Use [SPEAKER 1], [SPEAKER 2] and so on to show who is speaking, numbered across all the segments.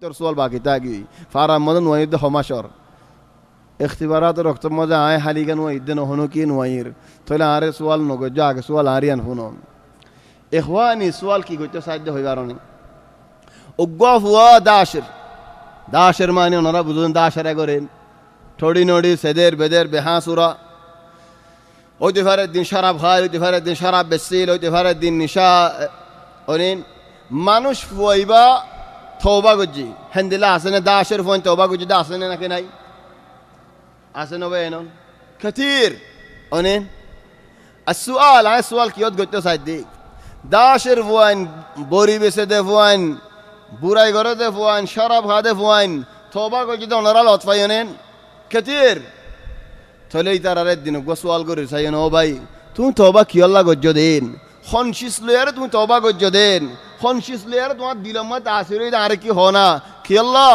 [SPEAKER 1] রক্তর সোয়াল বাকি থাকি ফারাম মধ্যে নোয়াইদ হমাসর এখতিবারাত রক্তর মধ্যে আয় হালিগা নোয়াইদ নহনো কি নোয়াইর তাহলে আরে সোয়াল নগজ আগে সোয়াল আরিয়ান শুনম ইখওয়ানি সোয়াল কি করতে সাহায্য হইবার নি উগ্গা হুয়া দাসের মানে ওনারা বুঝুন দাসেরা করেন ঠড়ি নড়ি সেদের বেদের বেহাসুরা হইতে পারে দিন শরাব খায় হইতে পারে দিন শরাব বেসিল হইতে পারে দিন নিশা অনিন মানুষ ফুয়াইবা তওবা গজি হেন্দিলা আসেনে দাসের ফোন তওবা গজি দা আসেনে নাকি নাই আসেন হবে এনন كثير অনিন السؤال আয় سؤال কিয়ত গইতে চাই দি দাসের ফুয়াইন বড়ি বেসে দে ফুয়াইন বুড়াই ঘরে দে ফুয়াইন শরাব খা দে ফুয়াইন তওবা গজি দে ওনারা লত পাই অনিন كثير তাহলে এই তার আরেক দিন গোসওয়াল করে চাই ও ভাই তুমি তওবা কি আল্লাহ গজ্জ দেন খনশিস লয়ারে তুমি তওবা গজ্জ দেন খনশিস লয়ারে তোমার দিল মত আসির আর কি হনা কি আল্লাহ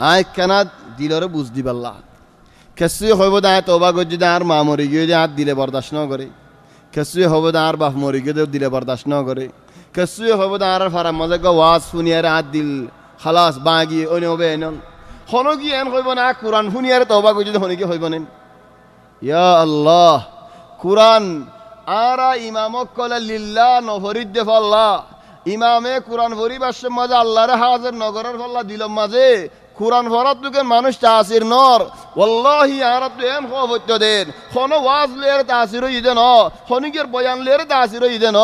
[SPEAKER 1] আয় কেনা দিলরে বুঝ দিব আল্লাহ কেসে হইব দা তওবা গজ্জ দে আর মা মরি গিয়ে যে আর দিলে বরদাস্ত ন করে কেসে হইব দা আর বাপ মরি গিয়ে দিলে বরদাস্ত ন করে কেসে হইব দা আর ফারা মজা গো ওয়াজ শুনিয়ারে আর দিল খালাস বাগি ওনে হবে এনন হনো কি এন হইব না কুরআন শুনিয়ারে তওবা গজ্জ দে হনি কি হইব নেন ইয়া আল্লাহ কুরআন আরা ইমামক কলে লিল্লাহ নফরিদ দে ফাল্লাহ ইমামে কুরআন পরিবাসে মাঝে আল্লাহরে হাজির নগরের ফাল্লাহ দিলম মাঝে কুরআন ফরাত তুকে মানুষ তাসির নর ওয়াল্লাহি আরা তো এম খবত দেন কোন ওয়াজ লের তাসির ইদে ন খনিকের বয়ান লের তাসির ইদে ন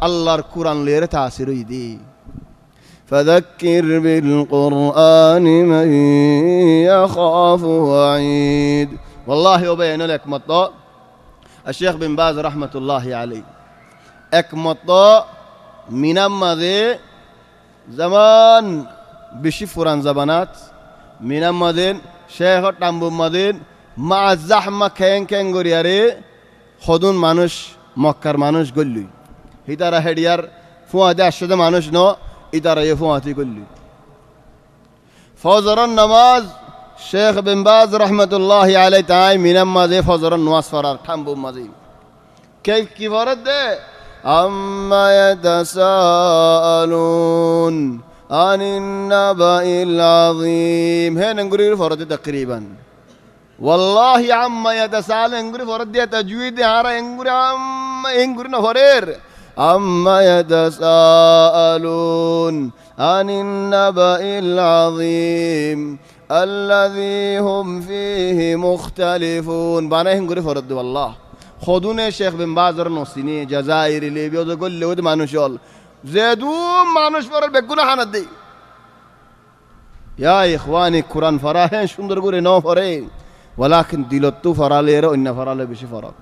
[SPEAKER 1] আল্লাহর কুরআন লের তাসির ইদি فذكر بالقرآن من يخاف وعيد والله وبين لك مطا الشيخ بن باز رحمة الله عليه এক মত মিনাম মাঝে zaman বেশি ফুরান জাবানাত মিনাম মাদেন শেখ টাম্বু মাদেন মা জাহমা খেং গরিয়ারে হদুন মানুষ মক্কার মানুষ গল্লুই হিতারা হেডিয়ার ফুয়াতে আসতে মানুষ ন ইতারা এ ফুয়াতি গল্লুই ফজরের নামাজ শেখ বিন বাজ রহমতুল্লাহ আলাই তাই মিনাম মাঝে ফজরের নামাজ পড়ার টাম্বু মাঝে কে কি ফরজ দে আম্মা ইয়াতাসাআলুন আনিন নাবাইল আযীম হে নঙ্গুরির ফরজ তাকরিবান ওয়াল্লাহি আম্মা ইয়াতাসাআল নঙ্গুরি ফরজ দিয়ে তাজউইদ আর নঙ্গুরি আম্মা নঙ্গুরি না ফরের আম্মা ইয়াতাসাআলুন আনিন নাবাইল আযীম আল্লাযী হুম ফীহি মুখতালিফুন বানা নঙ্গুরি ফরজ দে আল্লাহ খদুনে শেখ বিন বাজর নসিনি জাজাইরি লিবিও যে গল্লে ওই মানুষ হল যেদু মানুষ পরের বেগুনা হানাত দেই ইয়া ইখওয়ানি কুরআন ফরাহে সুন্দর করে ন পড়ে ওয়ালাকিন দিলত তু ফরালে এর অন্য ফরালে বেশি ফরক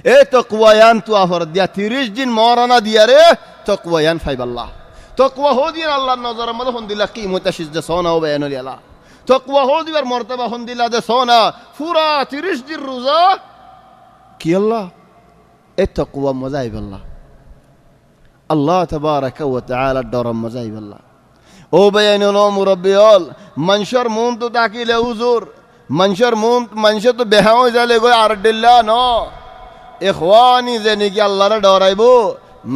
[SPEAKER 1] এ তাকওয়ায়ান তু আফর দিয়া 30 দিন মরানা দিয়া রে তাকওয়ায়ান ফাইবাল্লাহ তাকওয়া হো দিয়া আল্লাহর নজরের মধ্যে হন্দিলা কিমত সিজদা সোনা ও বেয়ান লিয়ালা তাকওয়া হো দিবার মর্তবা হন্দিলা দে সোনা পুরা 30 দিন রোজা কি আল্লাহ এ তাকওয়া মজাইব আল্লাহ আল্লাহ তাবারাকা ওয়া তাআলা দরম মজাইব আল্লাহ ও বেয়ানুল মুরাব্বিয়াল মানুষের মন তো তাকিলে হুজুর মানুষের মন মানুষ তো বেহাও জালে গো আর দিল্লা ন ইখওয়ানি জানি কি আল্লাহরে ডরাইবো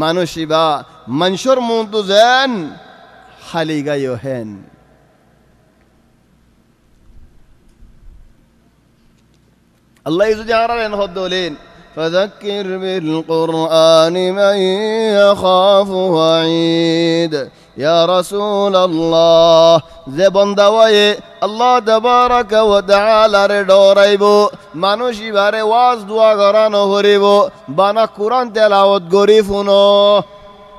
[SPEAKER 1] মানুষিবা মানুষের মন তো জান খালি গায়ো হেন আল্লাহ যদি আর এন হদলেন فذكر بالقرآن من يخاف وعيد يا رسول الله যে বন্দাওয়ে আল্লাহ তাবারাকা ওয়া তাআলা রে ডরাইবো মানুষই বারে ওয়াজ দোয়া করানো হরিব বানা কুরআন তেলাওয়াত করি ফুনো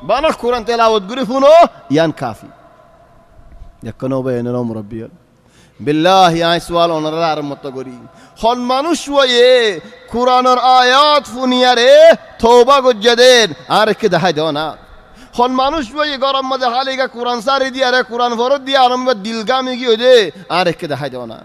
[SPEAKER 1] বানা কুরআন তেলাওয়াত করি ফুনো ইয়ান কাফি yakano bayna মুরাব্বিয়া বিল্লাহি আই সওয়াল ওনারা আর মত করি হন মানুষ ওয়ে কুরআনের আয়াত ফুনিয়ারে তওবা গজ্জা দেন আর কে দেখাই দাও না হন মানুষ ওয়ে গরম মধ্যে হালিগা কুরআন সারি দিয়া রে কুরআন ফরদ দিয়া আরম্ভ দিলগামি কি হইছে আর কে দেখাই দাও না